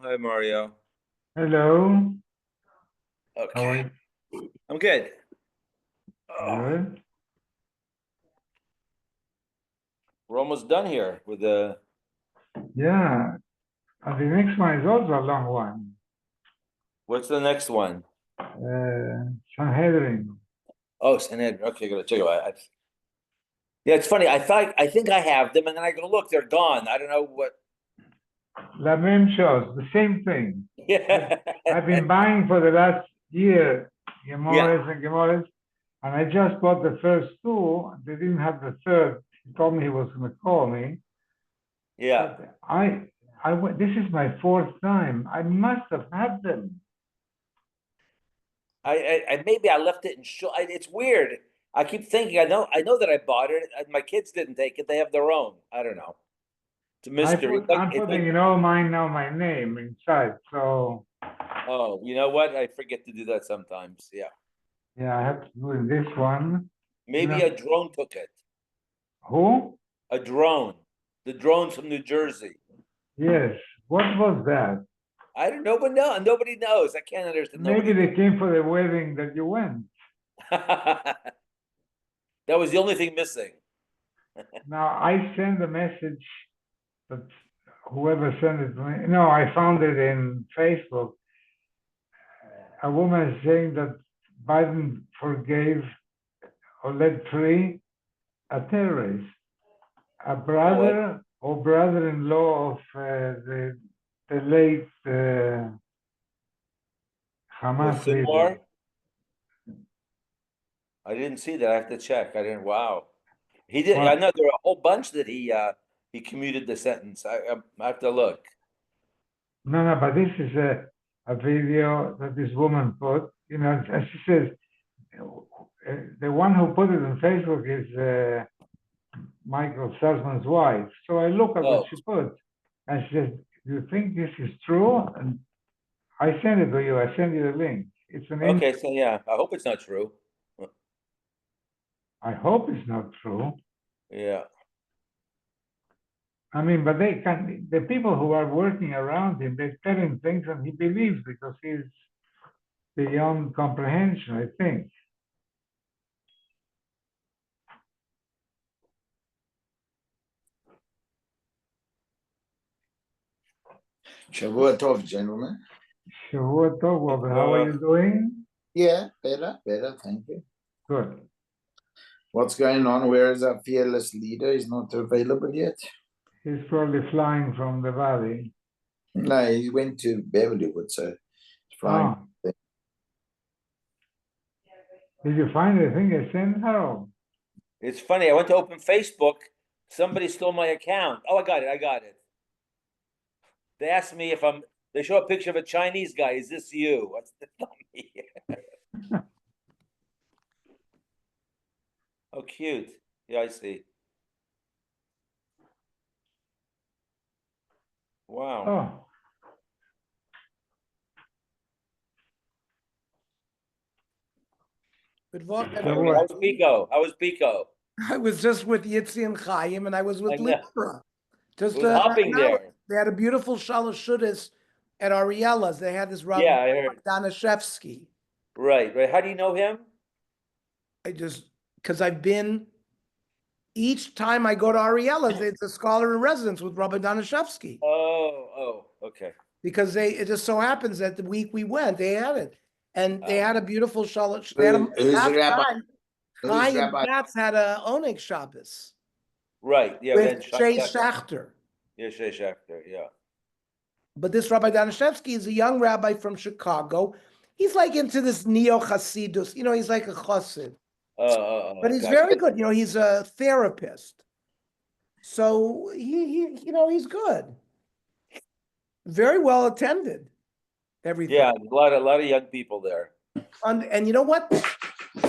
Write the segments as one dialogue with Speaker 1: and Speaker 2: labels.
Speaker 1: Hi, Mario.
Speaker 2: Hello. How are
Speaker 1: Okay,
Speaker 2: you?
Speaker 1: I'm good. Oh,
Speaker 2: Good.
Speaker 1: we're almost done here with the.
Speaker 2: Yeah. And the next one is also a long one.
Speaker 1: What's the next one?
Speaker 2: Sanhedrin.
Speaker 1: Oh, Sanhedrin. Okay, gotta check it out. Yeah, it's funny. I think I have them, and then I go look, they're gone. I don't know what.
Speaker 2: La même chose, the same thing.
Speaker 1: Yeah,
Speaker 2: I've been buying for the last year
Speaker 1: yeah,
Speaker 2: Gemores and Gemores, and I just bought the first two. They didn't have the third. He told me he was going to call me,
Speaker 1: yeah.
Speaker 2: but this is my fourth time. I must have had them.
Speaker 1: I maybe I left it in show. It's weird. I keep thinking I know that I bought it. My kids didn't take it. They have their own. I don't know. It's a mystery.
Speaker 2: I'm putting in all mine now my name inside. So
Speaker 1: Oh, you know what? I forget to do that sometimes. Yeah,
Speaker 2: yeah, I have to do in this one. You
Speaker 1: maybe
Speaker 2: know,
Speaker 1: a drone took it.
Speaker 2: who?
Speaker 1: A drone. The drone's from New Jersey.
Speaker 2: Yes. What was that?
Speaker 1: I don't know, but no, nobody knows. I can't understand.
Speaker 2: Maybe
Speaker 1: Nobody
Speaker 2: they came for the wedding that you went.
Speaker 1: knows. That was the only thing missing.
Speaker 2: Now I send a message that whoever sent it to me. No, I found it in Facebook. A woman is saying that Biden forgave or let free a terrorist, a
Speaker 1: Oh, what?
Speaker 2: brother or brother-in-law of the late
Speaker 1: What,
Speaker 2: Hamas leader.
Speaker 1: Sinwar? I didn't see that. I have to check. I didn't. Wow. He did. I
Speaker 2: What?
Speaker 1: know there were a whole bunch that he commuted the sentence. I have to look.
Speaker 2: No, no, but this is a video that this woman put. You know, as she says, the one who put it on Facebook is Michael Salzman's wife. So I look at what
Speaker 1: Oh,
Speaker 2: she put, and she says, "Do you think this is true?" And I send it to you. I send you the link. It's an.
Speaker 1: okay. So yeah, I hope it's not true.
Speaker 2: I hope it's not true.
Speaker 1: Yeah.
Speaker 2: I mean, but they can. The people who are working around him, they tell him things, and he believes because he's beyond comprehension. I think.
Speaker 3: Shavua Tov, gentlemen.
Speaker 2: Sure, how are you doing?
Speaker 3: Yeah, better, thank you.
Speaker 2: Good.
Speaker 3: What's going on? Where is our fearless leader? He's not available yet.
Speaker 2: He's probably flying from the valley.
Speaker 3: No, he went to Beverlywood, so he's flying.
Speaker 2: Oh, did you find the thing I sent, Harold?
Speaker 1: It's funny. I went to open Facebook. Somebody stole my account. Oh, I got it. I got it. They asked me if I'm. They show a picture of a Chinese guy. Is this you? I said, not me. Oh, cute. Yeah, I see. Wow.
Speaker 2: Oh,
Speaker 4: Good luck,
Speaker 2: so
Speaker 1: How
Speaker 4: everybody.
Speaker 2: what?
Speaker 1: was Pico? How was Pico?
Speaker 4: I was just with Yitzi and Chaim, and I was
Speaker 1: I
Speaker 4: with
Speaker 1: know.
Speaker 4: Libra.
Speaker 1: It
Speaker 4: Just
Speaker 1: was hopping
Speaker 4: an hour.
Speaker 1: there.
Speaker 4: They had a beautiful shalosh shudas at Ariella's. They had this Rav
Speaker 1: Yeah, I heard.
Speaker 4: Danishevsky.
Speaker 1: Right, right. How do you know him?
Speaker 4: I just because I've been each time I go to Ariella's, it's a scholar in residence with Rabbi Danishevsky.
Speaker 1: Oh, okay.
Speaker 4: Because it just so happens that the week we went, they had it, and they had a beautiful shalosh. They had
Speaker 3: Who's the rabbi?
Speaker 4: Chaim
Speaker 3: Rabbi?
Speaker 4: Katz had a Oneg Shabbos
Speaker 1: Right. Yeah, we had
Speaker 4: with Shay Schachter.
Speaker 1: Yeah, Shay Schachter. Yeah.
Speaker 4: But this Rabbi Danishevsky is a young rabbi from Chicago. He's like into this neo-Hasidus. You know, he's like a chassid. But he's
Speaker 1: Gotcha.
Speaker 4: very good. You know, he's a therapist. So he's good. Very well attended. Everything.
Speaker 1: Yeah, a lot of young people there.
Speaker 4: And you know what?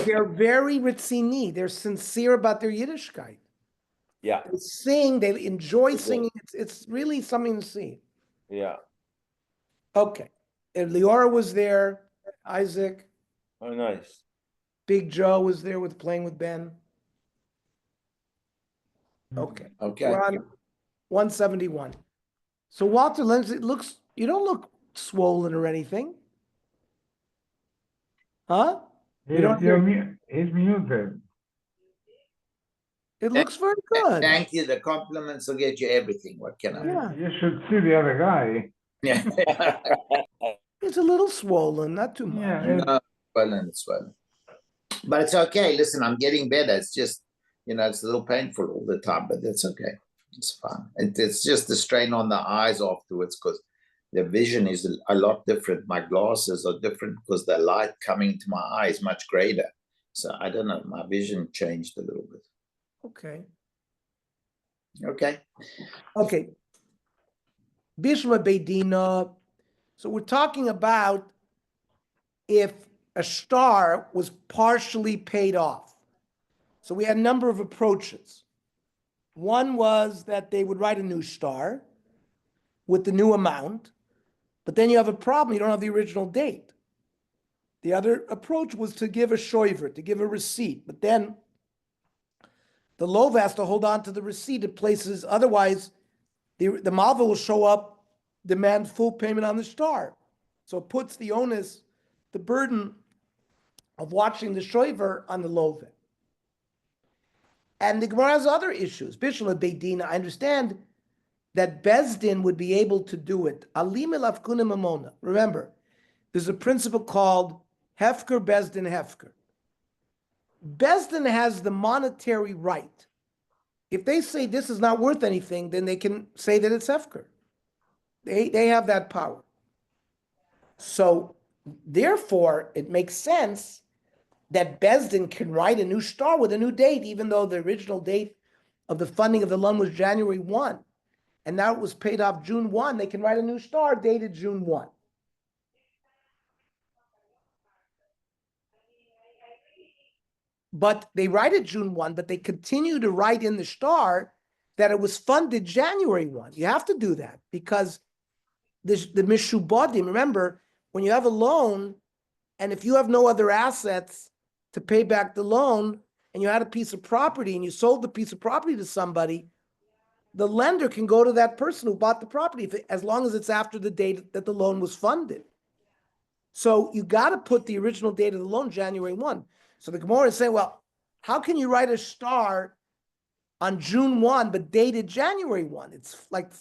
Speaker 4: They're very ritzini. They're sincere about their Yiddishkeit.
Speaker 1: Yeah,
Speaker 4: They sing. They enjoy singing. It's really something to see.
Speaker 1: yeah.
Speaker 4: Okay. And Leora was there, Isaac,
Speaker 1: Oh, nice.
Speaker 4: Big Joe was there with playing with Ben. Okay.
Speaker 3: Okay.
Speaker 4: We're on 171. So Walter, you don't look swollen or anything. Huh? You don't
Speaker 2: He's muted.
Speaker 4: It looks very good.
Speaker 3: Thank you. The compliments will get you everything. What can I do?
Speaker 4: Yeah.
Speaker 2: You should see the other guy.
Speaker 3: Yeah.
Speaker 4: It's a little swollen, not too much.
Speaker 2: Yeah,
Speaker 3: No, it's well. But it's okay. Listen, I'm getting better. It's just, it's a little painful all the time, but that's okay. It's fine. It's just the strain on the eyes afterwards because the vision is a lot different. My glasses are different because the light coming to my eye is much greater. So I don't know. My vision changed a little bit.
Speaker 4: Okay.
Speaker 3: Okay.
Speaker 4: Okay. Bishma Beidina. So we're talking about if a star was partially paid off. So we had a number of approaches. One was that they would write a new star with the new amount, but then you have a problem. You don't have the original date. The other approach was to give a shoiver, to give a receipt, but then the lov has to hold on to the receipt at places. Otherwise, the malva will show up, demand full payment on the star. So it puts the onus, the burden of watching the shoiver on the love. And the Gemara has other issues. Bishul Beidina, I understand that Bezdin would be able to do it. Alim elafkunim amona. Remember, there's a principle called Hefker Bezdin Hefker. Bezdin has the monetary right. If they say this is not worth anything, then they can say that it's Hefker. They have that power. So therefore, it makes sense that Bezdin can write a new star with a new date, even though the original date of the funding of the loan was January 1. And now it was paid off June 1. They can write a new star dated June 1. But they write it June 1, but they continue to write in the star that it was funded January 1. You have to do that because the Mishubadim, remember, when you have a loan, and if you have no other assets to pay back the loan, and you had a piece of property and you sold the piece of property to somebody, the lender can go to that person who bought the property as long as it's after the date that the loan was funded. So you got to put the original date of the loan, January 1. So the Gemara is saying, well, how can you write a star on June 1, but dated January 1? It's like,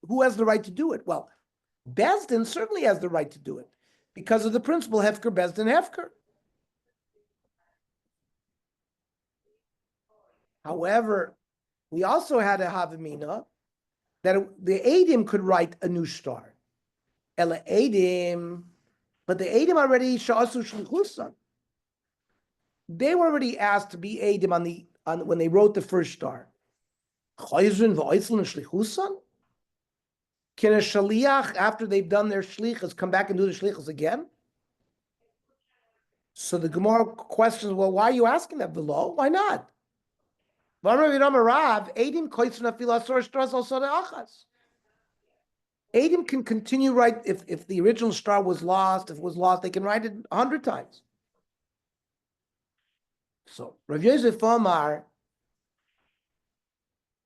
Speaker 4: who has the right to do it? Well, Bezdin certainly has the right to do it because of the principle Hefker, Bezdin, Hefker. However, we also had a Havamina that the Eidim could write a new star. Ela Eidim, but the Eidim already Sha'asu Shlichusan. They were already asked to be Eidim on when they wrote the first star. Chayzrin v'oitzlin Shlichusan? Can a Shaliach, after they've done their Shlichus, come back and do the Shlichus again? So the Gemara questions, well, why are you asking that below? Why not? Eidim can continue write if the original star was lost, if it was lost, they can write it 100 times. So Rav Yosef Omar,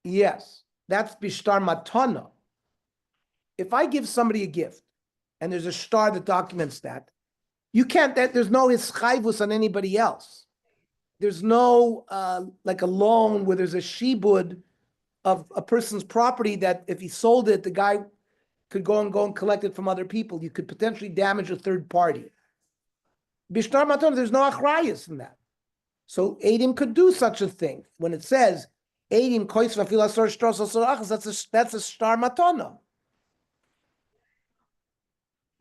Speaker 4: yes, that's bishtar matana. If I give somebody a gift and there's a star that documents that, you can't, there's no ischayvus on anybody else. There's no, like a loan where there's a shibud of a person's property that if he sold it, the guy could go and collect it from other people. You could potentially damage a third party. Bishtar Maton, there's no achrayas in that. So Eidim could do such a thing. When it says, Eidim kois v'afil asor shtros asor achas, that's a star matana.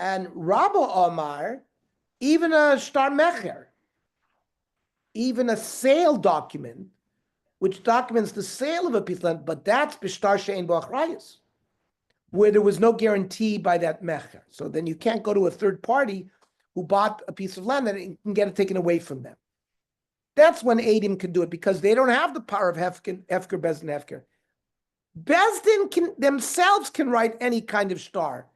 Speaker 4: And Rabba Omar, even a star mecher, even a sale document, which documents the sale of a piece of land, but that's bishtar she'ein bo achrayus, where there was no guarantee by that mecher. So then you can't go to a third party who bought a piece of land and can get it taken away from them. That's when Eidim can do it because they don't have the power of Hefker, Bezdin, Hefker. Bezdin themselves can write any kind of star.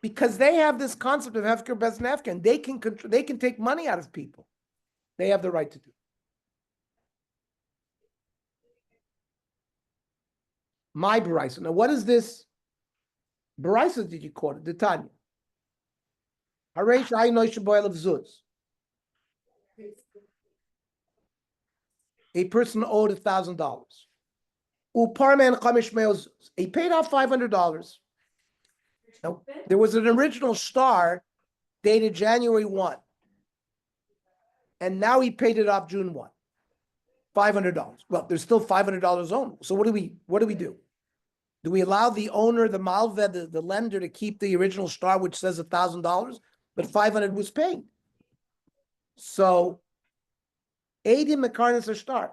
Speaker 4: because they have this concept of hefker bez nefker, and they can take money out of people. They have the right to do. My Baraisa. Now, what is this? Baraisa did you quote it? The Tanya. Haresh Ainoy Shaboil of Zuz. A person owed $1,000. Uparman Chamish Meos. He paid off $500. Now, there was an original star dated January 1. And now he paid it off June 1. $500. Well, there's still $500 owed. So what do we do? Do we allow the owner, the malved, the lender, to keep the original star, which says $1,000, but $500 was paid? So, Adim Mekarnas a star.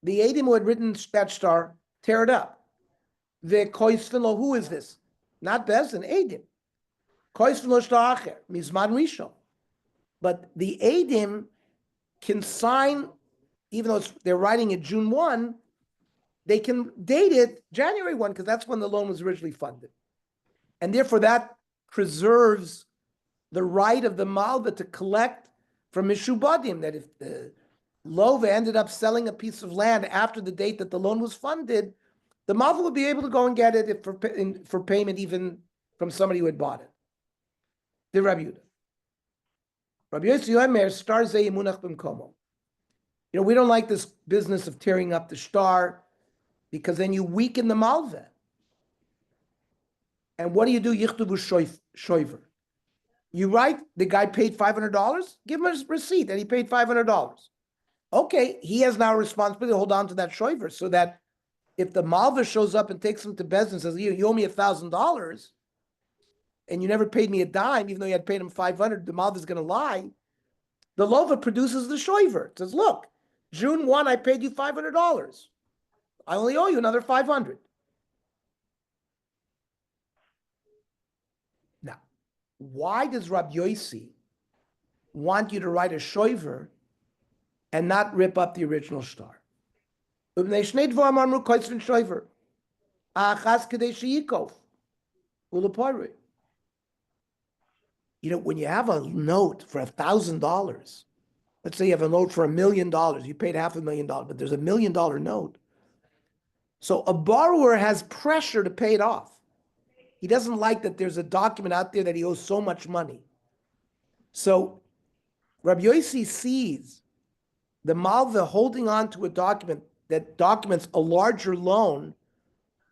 Speaker 4: The Adim who had written that star, tear it up. The Koisfilo, who is this? Not Bezin, Adim. Koisfilo star acher, Mizman Rishon. But the Adim can sign, even though they're writing it June 1, they can date it January 1, because that's when the loan was originally funded. And therefore, that preserves the right of the Malva to collect from Mishubadim, that if the Lova ended up selling a piece of land after the date that the loan was funded, the Malva would be able to go and get it for payment even from somebody who had bought it. The Rabbi Yehuda. Rabbi Yossi Yomer, star zei imunach b'mkomo. You know, we don't like this business of tearing up the star, because then you weaken the malveh. And what do? Yichtuvu shoiver. You write, the guy paid $500, give him a receipt that he paid $500. Okay, he has now a responsibility to hold on to that shoiver, so that if the malveh shows up and takes him to Bezdin and says, you owe me $1,000, and you never paid me a dime, even though you had paid him $500, the malveh is going to lie. The lova produces the shoiver. It says, look, June 1, I paid you $500. I only owe you another $500. Now, why does Rabbi Yossi want you to write a shoiver and not rip up the original star? You know, when you have a note for $1,000, let's say you have a note for $1 million, you paid $500,000, but there's $1 million note. So a borrower has pressure to pay it off. He doesn't like that there's a document out there that he owes so much money. So Rabbi Yossi sees the Malva holding on to a document that documents a larger loan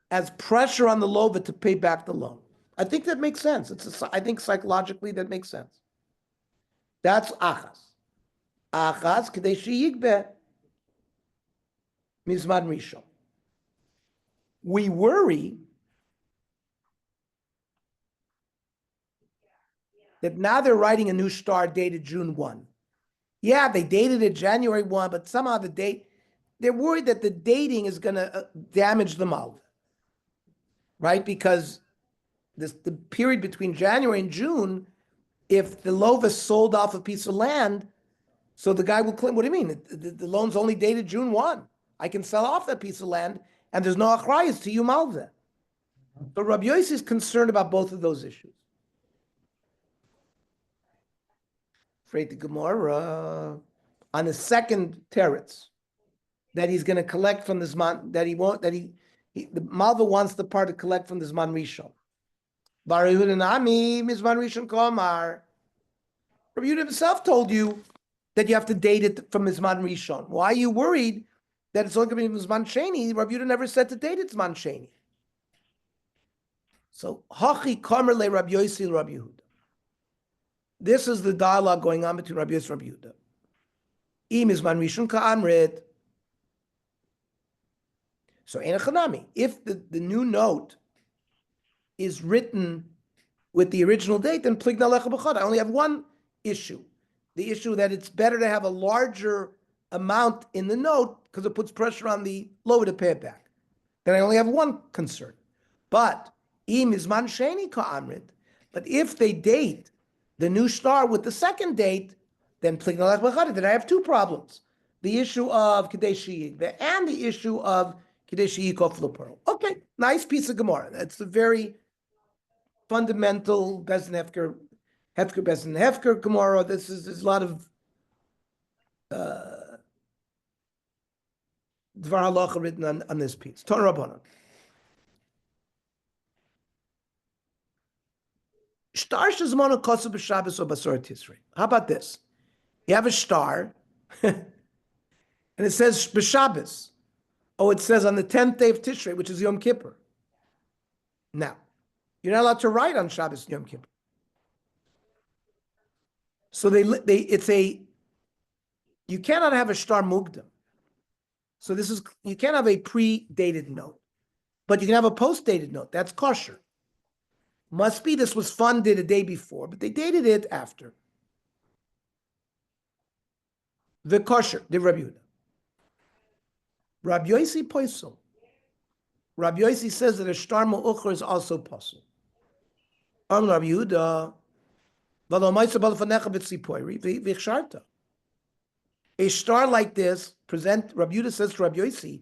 Speaker 4: as pressure on the Lova to pay back the loan. I think that makes sense. I think psychologically that makes sense. That's achas. Achas k'dei sheyigbe mizman rishon. We worry that now they're writing a new star dated June 1. Yeah, they dated it January 1, but somehow they're worried that the dating is going to damage the malva, right? Because the period between January and June, if the lova sold off a piece of land, so the guy will claim, what do you mean? The loan's only dated June 1. I can sell off that piece of land, and there's no achrayas to you malva. So Rabbi Yossi is concerned about both of those issues. Afraid the Gemara on the second teretz that he's going to collect from this man, that he won't, the malva wants the part to collect from this man rishon. Bar Yehuda nami mizman rishon komar. Rabbi Yehuda himself told you that you have to date it from mizman rishon. Why are you worried that it's only going to be mizman sheni? Rabbi Yehuda never said to date it mizman sheni. So hachi kamer le Rabbi Yossi Rabbi Yehuda. This is the dialogue going on between Rabbi Yossi and Rabbi Yehuda. Im mizman rishon ka'amrit. So enachanami, if the new note is written with the original date, then pligna lecha b'chad. I only have one issue. The issue that it's better to have a larger amount in the note because it puts pressure on the lower to pay it back. Then I only have one concern. But im izman sheni ka'amrit. But if they date the new star with the second date, then pligna lecha b'chad. Then I have two problems: the issue of kadesh yigbe and the issue of kadesh yikof l'pearl. Okay, nice piece of Gemara. That's a very fundamental Bezdin Hefker Bezdin Hefker Gemara. There's a lot of Dvar Halacha written on this piece. Torah Rabbanon. Star Shazmona Kosu b'Shabbos or Basar Tishrei. How about this? You have a star, and it says b'Shabbos. Oh, it says on the 10th day of Tishrei, which is Yom Kippur. Now, you're not allowed to write on Shabbos Yom Kippur. So you cannot have a star mugdam. So you can't have a pre-dated note, but you can have a post-dated note. That's kosher. Must be this was funded a day before, but they dated it after. The kosher, the Rabbi Yehuda. Rabbi Yossi poisel. Rabbi Yossi says that a star mu'ucher is also possible. Rabbi Yehuda, a star like this, Rabbi Yehuda says to Rabbi Yossi,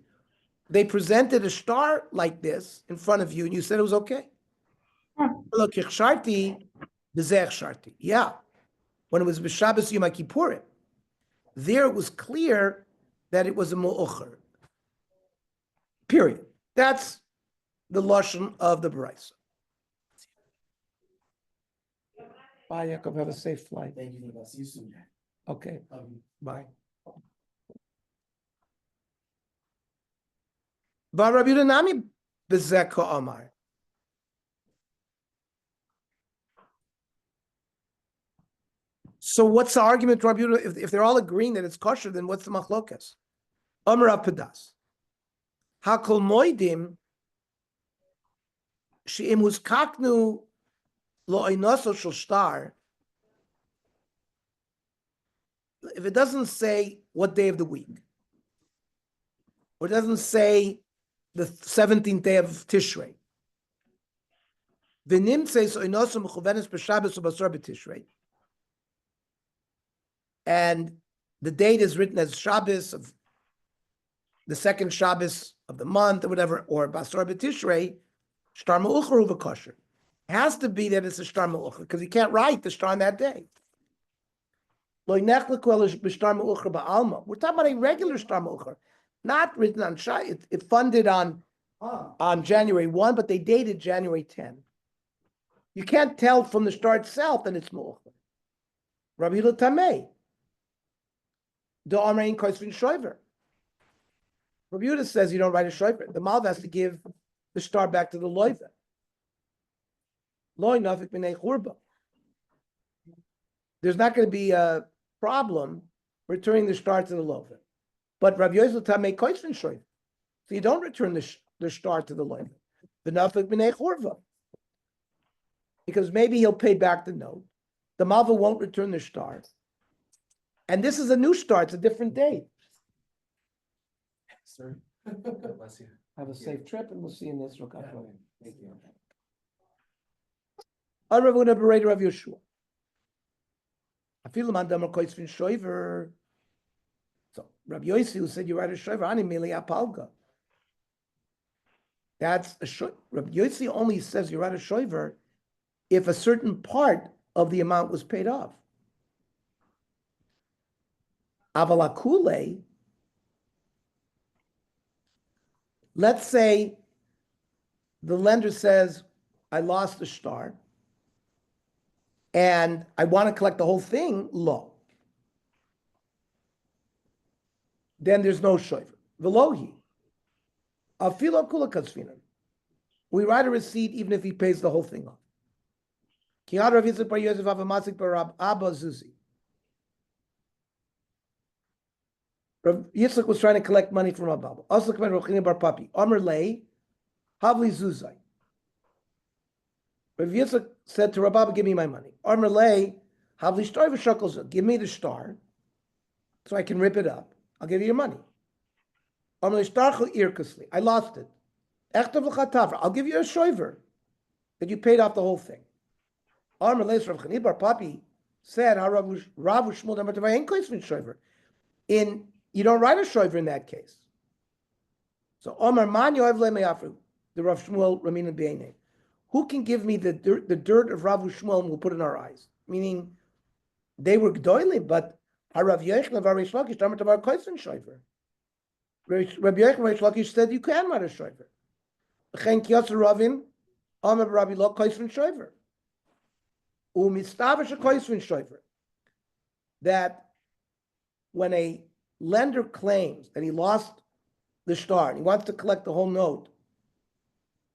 Speaker 4: they presented a star like this in front of you, and you said it was okay. Yeah, when it was b'Shabbos Yom Kippurim, there it was clear that it was a mu'ucher. Period. That's the lashon of the Baraisa. Bye, Yaakov. Have a safe flight.
Speaker 5: Thank you. See you soon.
Speaker 4: Okay. Bye. Rabbi Yehuda nami bezeka amar. So what's the argument, Rabbi Yehuda? If they're all agreeing that it's kosher, then what's the machlokas? Amar Padas. Hakol moedim she'im huskaknu lo einoso shel star. If it doesn't say what day of the week, or it doesn't say the 17th day of Tishrei, v'nim says einoso mechuvenes b'Shabbos or basar b'Tishrei, and the date is written as Shabbos of the second Shabbos of the month or whatever, or Basar b'Tishrei, Shtar Me'ucher uva kosher. It has to be that it's a Shtar Me'ucher, because you can't write the star on that day. We're talking about a regular Shtar Me'ucher, not written on Shai. It funded on January 1, but they dated January 10. You can't tell from the star itself that it's Me'ucher. Rabbi Yehuda Tamei. The Amein Koisvin Shoiver. Rabbi Yehuda says you don't write a shofar. The Malv has to give the star back to the loiva. Loi nafik b'nei churba. There's not going to be a problem returning the star to the loiva. But Rabbi Yosef Tamei koisvin shofar. So you don't return the star to the loiva. The nafik b'nei churba. Because maybe he'll pay back the note. The Malva won't return the star. And this is a new star. It's a different date.
Speaker 5: Sir. God bless you.
Speaker 4: Have a safe trip, and we'll see you in Israel. God
Speaker 5: Yeah.
Speaker 4: willing.
Speaker 5: Thank you.
Speaker 4: Ravuna Berader of Yeshua. I feel him on Damar Koisvin Shoiver. So Rabbi Yossi, who said you write a Shoiver, Ani Mili Apalga. That's a Shoiver. Rabbi Yossi only says you write a Shoiver if a certain part of the amount was paid off. Avalakule. Let's say the lender says, I lost the star and I want to collect the whole thing low. Then there's no shoiver. Velohi. Afilo kula kasfinan. We write a receipt even if he pays the whole thing off. Kihad Rav Yitzchak bar Yosef Avamasik bar Rab Abba Zuzi. Rav Yitzchak was trying to collect money from Abba. Also, come Rochini bar Papi. Omer lei, Havli Zuzai. Rav Yitzchak said to Rabbi, give me my money. Omer lei, Havli Shtar v'Shakolzah. Give me the star, so I can rip it up. I'll give you your money. Omer lei Shtarchu irkusli. I lost it. Echtav l'chatavra. I'll give you a shoiver that you paid off the whole thing. Omer lei Rav Chani bar Papi said, Rav Shmuel Damar Tavai ain't koisvin shoiver. You don't write a shoiver in that case. So Omar Man Yoev Le Me'afru, the Rav Shmuel Ramina B'Einei. who can give me the dirt of Rav Shmuel and we'll put it in our eyes? Meaning, they were gdoilim, but Rav Yochanan, Rav Reish Lakish, Damar Tavar Koisen Shoiver. Rabbi Yochanan, Reish Lakish said you can write a Shoiver. Chen Kiyotzer Ravim, Amar Rabbi Lo Koisen Shoiver. Umistavish a Koisen Shoiver. That when a lender claims that he lost the star and he wants to collect the whole note,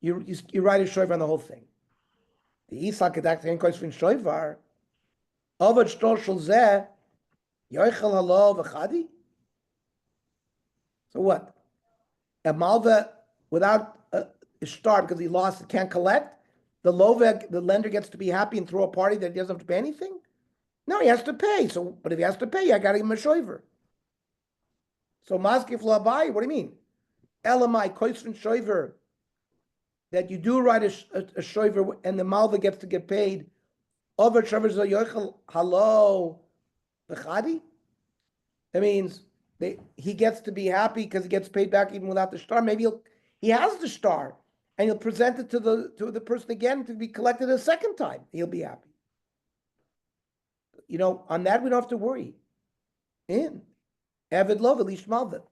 Speaker 4: you write a shoivar on the whole thing. The Isak Kedak Tein Koisvin Shoivar, Avad Shtor Shel Zeh, Yoichel Halo V'Chadi. So what? A malva without a star because he lost it can't collect. The lender gets to be happy and throw a party that he doesn't have to pay anything. No, he has to pay. So, but if he has to pay, I got to give him a shoiver. So Maskif Labai, what do you mean? Elamai Koisvin Shoiver. That you do write a shoiver and the malva gets to get paid. Over Shavers Yochel Halo Bechadi. That means he gets to be happy because he gets paid back even without the star. Maybe he has the star and he'll present it to the person again to be collected a second time. He'll be happy. On that we don't have to worry. In Avid Lov Elish Malva.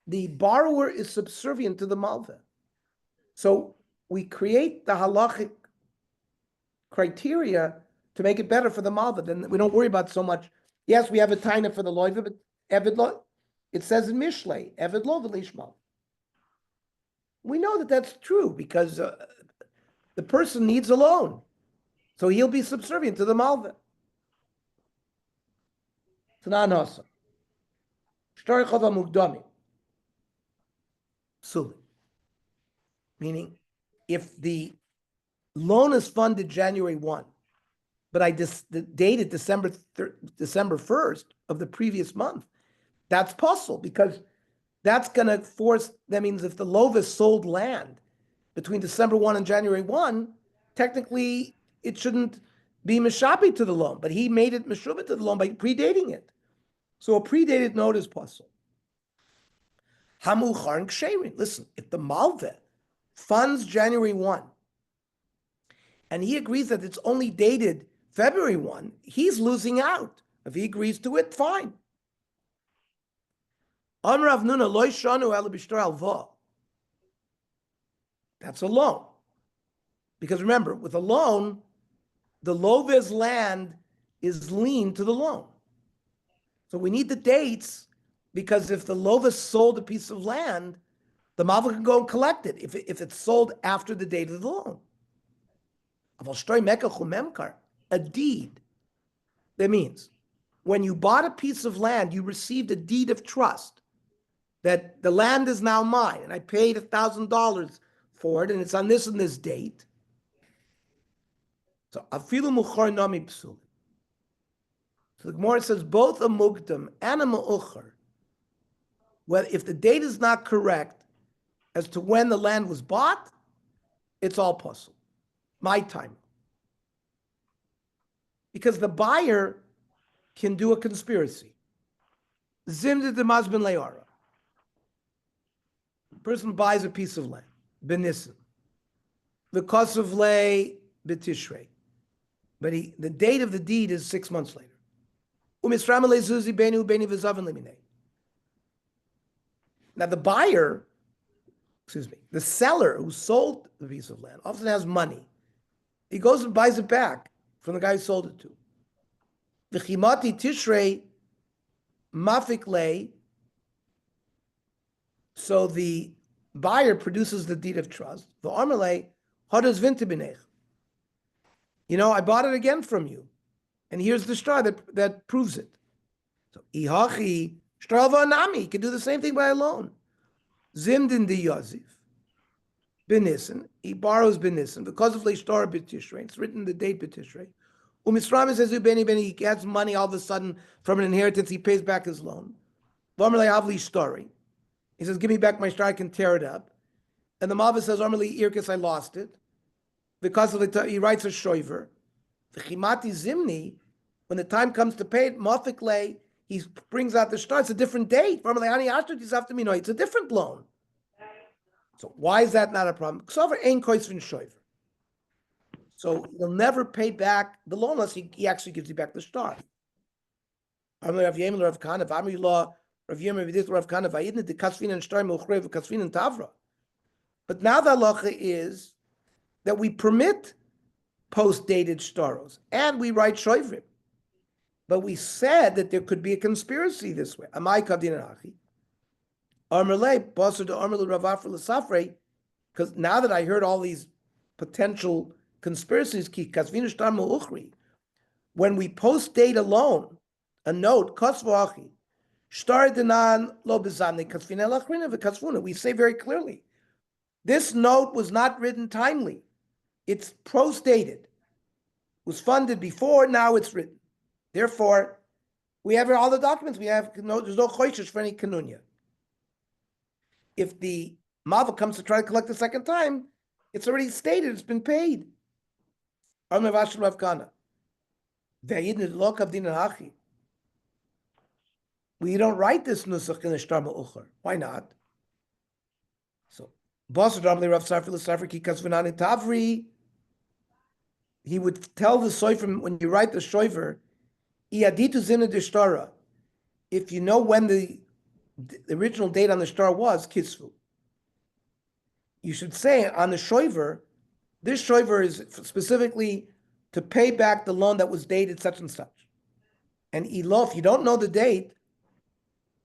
Speaker 4: The borrower is subservient to the malva. So we create the halachic criteria to make it better for the malva. Then we don't worry about so much. Yes, we have a taina for the loiva, but Evid Lo, it says in Mishlei, Evid Lo v'lishmal. We know that that's true because the person needs a loan. So he'll be subservient to the malva. Tanan Hasa. Shtar Chava Mugdami. Suli. Meaning, if the loan is funded January 1, but the date is December 1st of the previous month, that's possible because that's going to force, that means if the Lovis sold land between December 1 and January 1, technically it shouldn't be Meshabi to the loan, but he made it Meshuba to the loan by predating it. So a predated note is possible. Hamuchar and Ksherin. Listen, if the Malveh funds January 1, and he agrees that it's only dated February 1, he's losing out. If he agrees to it, fine. Amrav Nuna loy shanu ela b'shtar alva. That's a loan. Because remember, with a loan, the Love's land is lien to the loan. So we need the dates because if the Lovis sold a piece of land, the Malva can go and collect it if it's sold after the date of the loan. A deed. That means when you bought a piece of land, you received a deed of trust that the land is now mine and I paid $1,000 for it and it's on this and this date. So afilu muchar nami psul. So the Gemara says both a mukdam and a ma'uchar, well, if the date is not correct as to when the land was bought, it's all possible. My time. Because the buyer can do a conspiracy. Zimda de mazbin le'ara. Person buys a piece of land, benissen. Because of lei betishrei. But the date of the deed is 6 months later. Now the buyer, the seller who sold the piece of land often has money. He goes and buys it back from the guy who sold it to. V'chimati tishrei mafik lei. So the buyer produces the deed of trust. V'amalei hadas vinti. I bought it again from you. And here's the star that proves it. So ihachi shtrava nami can do the same thing by a loan. Zimdin di Yazif. Benissen, he borrows Benissen because of Leishtar B'Tishrei. It's written the date B'Tishrei. Umisram says Beni he gets money all of a sudden from an inheritance. He pays back his loan. V'Amalei Havli story. He says, "Give me back my star. I can tear it up." And the Malva says, "Amalei Irkis, I lost it." Because of he writes a shoiver. The Chimati Zimni, when the time comes to pay it, Mafik Lei, he brings out the star. It's a different date. It's a different loan. So why is that not a problem? Because over ain't koisvin shoiver. So he'll never pay back the loan unless he actually gives you back the star. But now the halacha is that we permit post-dated staros and we write shoivrim. But we said that there could be a conspiracy this way. Amai kadin achi. Because now that I heard all these potential conspiracies, when we post date a loan, a note, we say very clearly, this note was not written timely. It's post dated. Was funded before, now it's written. Therefore, we have all the documents. We have there's no choishes for any kanunya. If the Mava comes to try to collect the second time, it's already stated, it's been paid. We don't write this nusach in the shtar ma'ucher. Why not? So, he would tell the soifer, when you write the shoiver, if you know when the original date on the star was, kisvu. You should say on the shoiver, this shoiver is specifically to pay back the loan that was dated such and such. And ilo, if you don't know the date,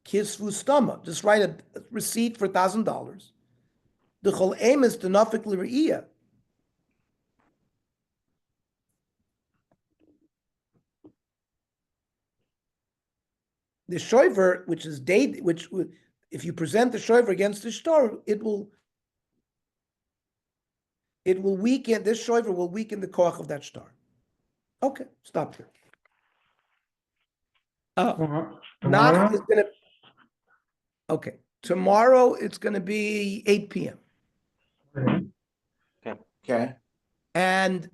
Speaker 4: kisvu stama, just write a receipt for $1,000. The chol aim is to nafik l're'iyah. The shoiver, which is date, which if you present the shoiver against the star, it will weaken. This shoiver will weaken the koach of that star. Okay, stop here.
Speaker 2: Tomorrow?
Speaker 4: Nach is gonna. Okay, tomorrow it's gonna be 8 p.m.
Speaker 2: Okay.
Speaker 3: Okay.
Speaker 4: and